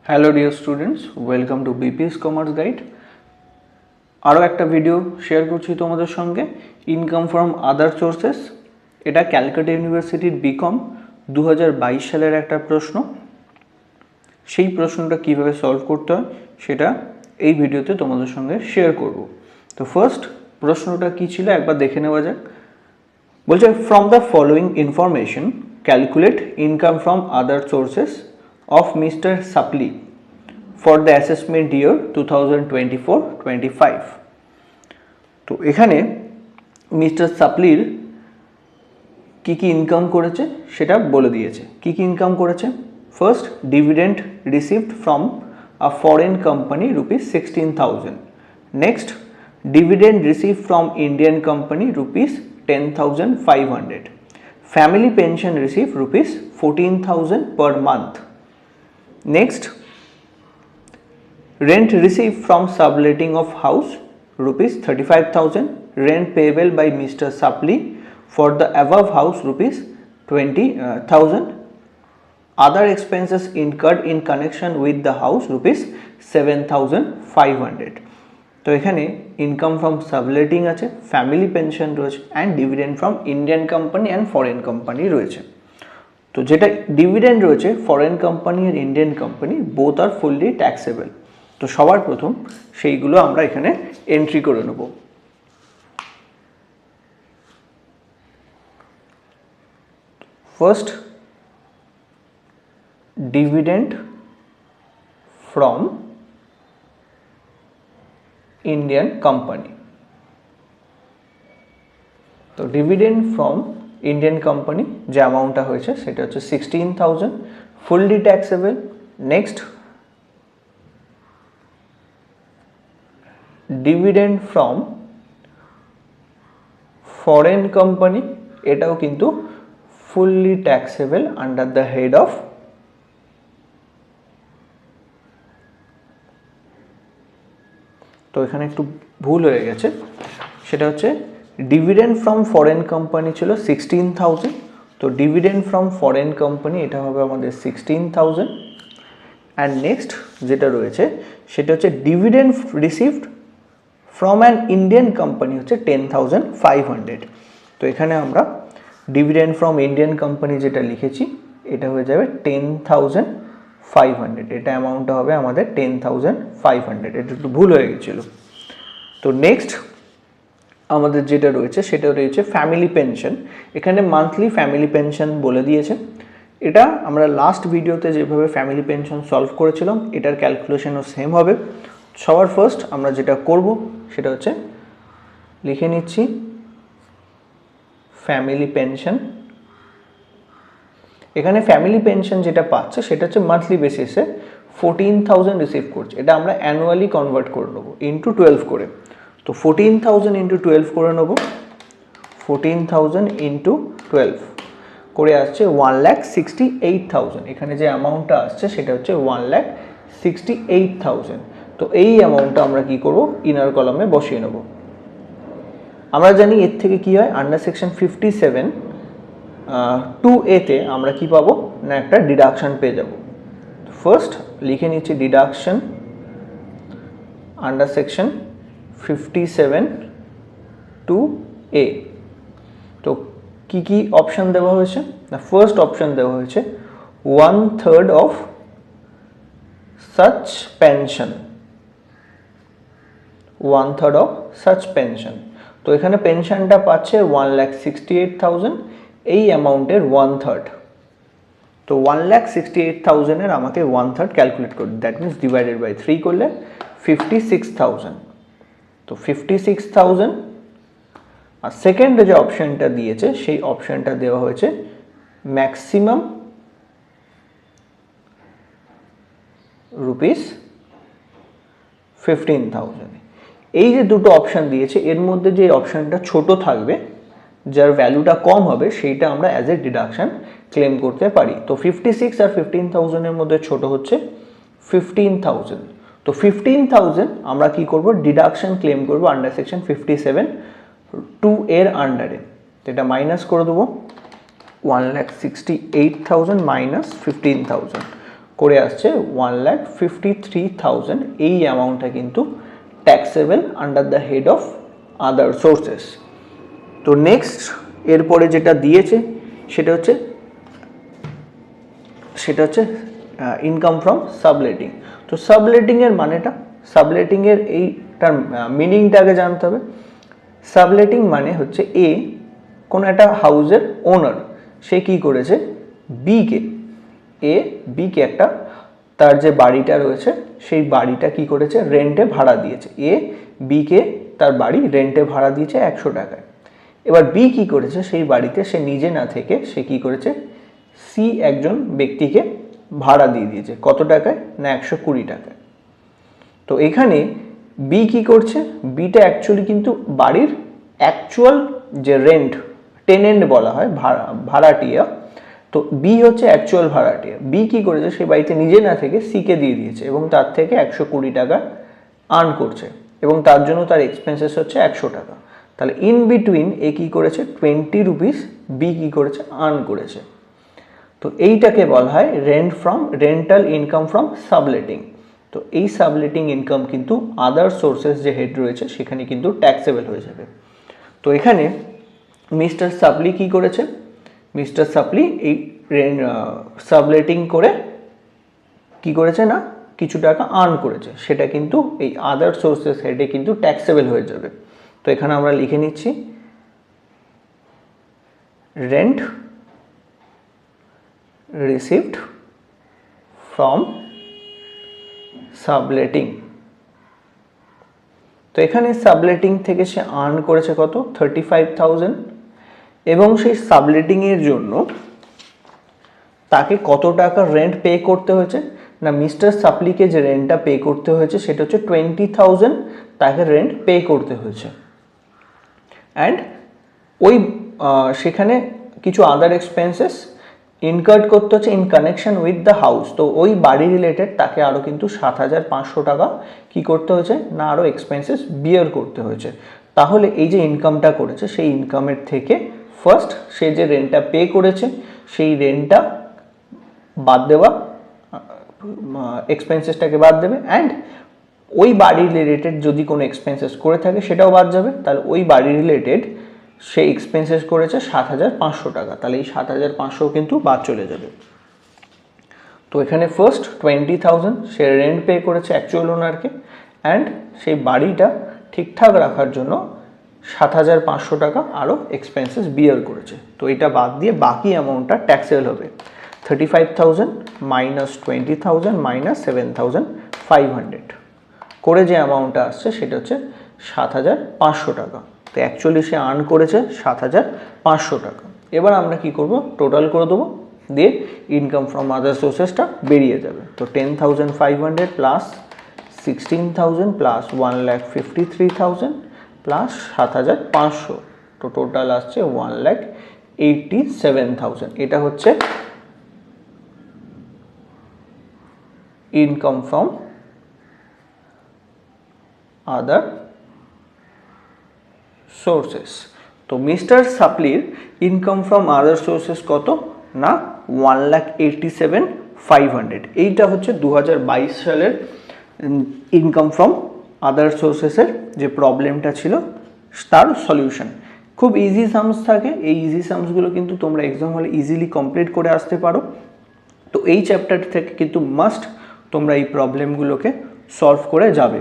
Hello dear students, welcome to BPS commerce guide. আরও একটা video share করছি তোমাদের সঙ্গে, ইনকাম ফ্রম আদার সোর্সেস। এটা ক্যালকাটা ইউনিভার্সিটির বিকম 2022 সালের একটা প্রশ্ন। সেই প্রশ্নটা কীভাবে সলভ করতে হয় সেটা এই ভিডিওতে তোমাদের সঙ্গে শেয়ার করব। তো ফার্স্ট প্রশ্নটা কী ছিল একবার দেখে নেওয়া যাক। বলছে, from the following information calculate income from other sources of Mr. Supply for the assessment year 2024-25। তো এখানে মিস্টার সাপ্লির কি কি ইনকাম করেছে সেটা বলে দিয়েছে। কি কি ইনকাম করেছে? First, dividend received from a foreign company ₹16,000। Next, dividend received from Indian company ₹10,500। Family pension receive ₹14,000 per month। Next, rent received from subletting of house ₹35,000. Rent payable by Mr. Supply for the above house ₹20,000. Other expenses incurred in connection with the house ₹7,500. তো এখানে income from সাবলেটিং আছে, family pension রয়েছে and dividend from Indian company and foreign company রয়েছে। তো যেটা dividend রয়েছে foreign company আর Indian company both আর fully taxable. তো সবার প্রথম সেইগুলো আমরা এখানে এন্ট্রি করে নেব। First, dividend from Indian company. তো ডিভিডেন্ড ফ্রম ইন্ডিয়ান কোম্পানি যে অ্যামাউন্টটা হয়েছে সেটা হচ্ছে 16,000, fully taxable. Next, dividend from foreign company, এটাও কিন্তু fully taxable under the head of তো এখানে একটু ভুল হয়ে গেছে, সেটা হচ্ছে ডিভিডেন্ড ফ্রম ফরেন কোম্পানি ছিল 16,000। তো ডিভিডেন্ড ফ্রম ফরেন কোম্পানি এটা হবে আমাদের 16,000। অ্যান্ড নেক্সট যেটা রয়েছে সেটা হচ্ছে dividend received from an Indian company হচ্ছে 10,500। তো এখানে আমরা ডিভিডেন্ড ফ্রম ইন্ডিয়ান কোম্পানি যেটা লিখেছি এটা হয়ে যাবে 10,500। এটা অ্যামাউন্টটা হবে আমাদের 10,500। এটা একটু ভুল হয়ে গেছিলো। তো নেক্সট আমাদের যেটা রয়েছে সেটা রয়েছে ফ্যামিলি পেনশন। এখানে মান্থলি ফ্যামিলি পেনশন বলে দিয়েছে। এটা আমরা লাস্ট ভিডিওতে যেভাবে ফ্যামিলি পেনশন সলভ করেছিলাম এটার ক্যালকুলেশনও সেম হবে। সবার ফার্স্ট আমরা যেটা করব সেটা হচ্ছে লিখে নিচ্ছি ফ্যামিলি পেনশন। এখানে ফ্যামিলি পেনশন যেটা পাচ্ছে সেটা হচ্ছে মান্থলি বেসিসে 14,000 রিসিভ করছে। এটা আমরা অ্যানুয়ালি কনভার্ট করে নেবো ইন্টু 12 করে। তো 14,000 ইন্টু 12 করে নেবো। 14,000 ইন্টু 12 করে আসছে 1,68,000। এখানে যে অ্যামাউন্টটা আসছে সেটা হচ্ছে 1,68,000। তো এই অ্যামাউন্টটা আমরা কি করব, ইনার কলামে বসিয়ে নেব। আমরা জানি এর থেকে কি হয়, আন্ডার সেকশন 57 2A তে আমরা কি পাবো না একটা ডিডাকশন পেয়ে যাব। ফার্স্ট লিখে নিচ্ছি ডিডাকশন আন্ডার সেকশন 57 2A। তো কি কি অপশন দেওয়া হয়েছে না, ফার্স্ট অপশন দেওয়া হয়েছে 1/3 of such pension, 1/3 of such pension। তো এখানে পেনশনটা পাচ্ছে 1,68,000, এই অ্যামাউন্টের 1/3। তো 1,68,000 এর আমাকে 1/3 ক্যালকুলেট করতে, দ্যাট মিনস ডিভাইডেড বাই 3 করলে 56,000। তো 56,000। আর সেকেন্ড যে অপশনটা দিয়েছে সেই অপশনটা দেওয়া হয়েছে ম্যাক্সিমাম ₹15,000। এই যে দুটো অপশন দিয়েছে এর মধ্যে যে অপশনটা ছোট থাকবে, যার ভ্যালুটা কম হবে, সেইটা আমরা অ্যাজ এ ডিডাকশন ক্লেম করতে পারি। তো 56 আর 15,000 এর মধ্যে ছোট হচ্ছে 15,000। তো 15,000 আমরা কি করব, ডিডাকশন ক্লেম করব আন্ডার সেকশন 57 2 এর আন্ডারে। তো এটা মাইনাস করে দেবো, 1,68,000 মাইনাস 15,000 করে আসছে 1,53,000। এই অ্যামাউন্টটা কিন্তু taxable under the head of other sources. তো নেক্সট এরপরে যেটা দিয়েছে সেটা হচ্ছে ইনকাম ফ্রম সাবলেটিং। তো সাবলেটিংয়ের মানেটা, সাবলেটিংয়ের এইটার মিনিংটা আগে জানতে হবে। সাবলেটিং মানে হচ্ছে কোনো একটা হাউসের ওনার, সে কি করেছে বিকে একটা তার যে বাড়িটা রয়েছে সেই বাড়িটা কি করেছে রেন্টে ভাড়া দিয়েছে। বিকে তার বাড়ি রেন্টে ভাড়া দিয়েছে 100 টাকায়। এবার বি কি করেছে, সেই বাড়িতে সে নিজে না থেকে সে কি করেছে সি একজন ব্যক্তিকে ভাড়া দিয়ে দিয়েছে। কত টাকায় না 120 টাকায়। তো এখানে বি কি করছে, বিটা অ্যাকচুয়ালি কিন্তু বাড়ির অ্যাকচুয়াল যে রেন্ট, টেনেন্ট বলা হয়, ভাড়াটিয়া। তো বি হচ্ছে অ্যাকচুয়াল ভাড়াটিয়া। বি কি করেছে, সেই বাড়িতে নিজে না থেকে সিকে দিয়ে দিয়েছে এবং তার থেকে 120 টাকা আর্ন করছে এবং তার জন্য তার এক্সপেন্সেস হচ্ছে 100 টাকা। তাহলে ইন বিটুইন এ কি করেছে 20 রুপিস বি কি করেছে আর্ন করেছে। তো এইটাকে বলা হয় রেন্টাল ইনকাম ফ্রম সাবলেটিং। তো এই সাবলেটিং ইনকাম কিন্তু আদার সোর্সেস যে হেড রয়েছে সেখানে কিন্তু ট্যাক্সেবল হয়ে যাবে। তো এখানে মিস্টার সাপ্লি কি করেছে, মিস্টার সাপ্লি এই সাবলেটিং করে কি করেছে না কিছু টাকা আর্ন করেছে, সেটা কিন্তু এই আদার সোর্সেস হেডে কিন্তু ট্যাক্সেবল হয়ে যাবে। তো এখানে আমরা লিখে নিচ্ছি রেন্ট রিসিভড ফ্রম সাবলেটিং। তো এখানে সাবলেটিং থেকে সে আর্ন করেছে কত 35,000 এবং সেই সাবলেটিংয়ের জন্য তাকে কত টাকা রেন্ট পে করতে হয়েছে না মিস্টার সাপ্লিকে যে রেন্টটা পে করতে হয়েছে সেটা হচ্ছে 20,000 তাকে রেন্ট পে করতে হয়েছে। অ্যান্ড ওই সেখানে কিছু আদার এক্সপেন্সেস ইনকার্ড করতে হচ্ছে in connection with the house. তো ওই বাড়ি রিলেটেড তাকে আরও কিন্তু 7,500 টাকা কি করতে হয়েছে না আরও এক্সপেন্সেস বিয়ার করতে হয়েছে। তাহলে এই যে ইনকামটা করেছে সেই ইনকামের থেকে ফার্স্ট সে যে রেন্টটা পে করেছে সেই রেন্টটা বাদ দেওয়া, এক্সপেন্সেসটাকে বাদ দেবে। অ্যান্ড ওই বাড়ি রিলেটেড যদি কোনো এক্সপেন্সেস করে থাকে সেটাও বাদ যাবে। তাহলে ওই বাড়ি রিলেটেড সে এক্সপেন্সেস করেছে 7,500 টাকা, তাহলে এই 7,500 কিন্তু বাদ চলে যাবে। তো এখানে ফার্স্ট 20,000 সে রেন্ট পে করেছে অ্যাকচুয়াল ওনারকে, অ্যান্ড সেই বাড়িটা ঠিকঠাক রাখার জন্য 7,500 টাকা আরও এক্সপেন্সেস বিয়ার করেছে। তো এটা বাদ দিয়ে বাকি অ্যামাউন্টটা ট্যাক্সেবল হবে 35,000 মাইনাস 20,000 মাইনাস 7,500 করে যে অ্যামাউন্টটা আসছে সেটা হচ্ছে 7,500 টাকা। তো অ্যাকচুয়ালি সে আর্ন করেছে 7,500 টাকা। এবার আমরা কি করব, টোটাল করে দেবো, দিয়ে ইনকাম ফ্রম আদার সোর্সেসটা বেরিয়ে যাবে। তো 10,500 প্লাস 16,000 প্লাস 1,53,000 প্লাস 7,500, তো টোটাল আসছে 1,87,000। এটা হচ্ছে ইনকাম ফ্রম আদার সোর্সেস। তো মিস্টার সাপ্লির ইনকাম ফ্রম আদার সোর্সেস কত না 1,87,500। এইটা হচ্ছে 2022 সালের ইনকাম ফ্রম আদার সোর্সেসের যে প্রবলেমটা ছিল তার সলিউশন। খুব ইজি সামস থাকে, এই ইজি সামসগুলো কিন্তু তোমরা এক্সাম হলে ইজিলি কমপ্লিট করে আসতে পারো। তো এই চ্যাপ্টার থেকে কিন্তু মাস্ট তোমরা এই প্রবলেমগুলোকে সলভ করে যাবে।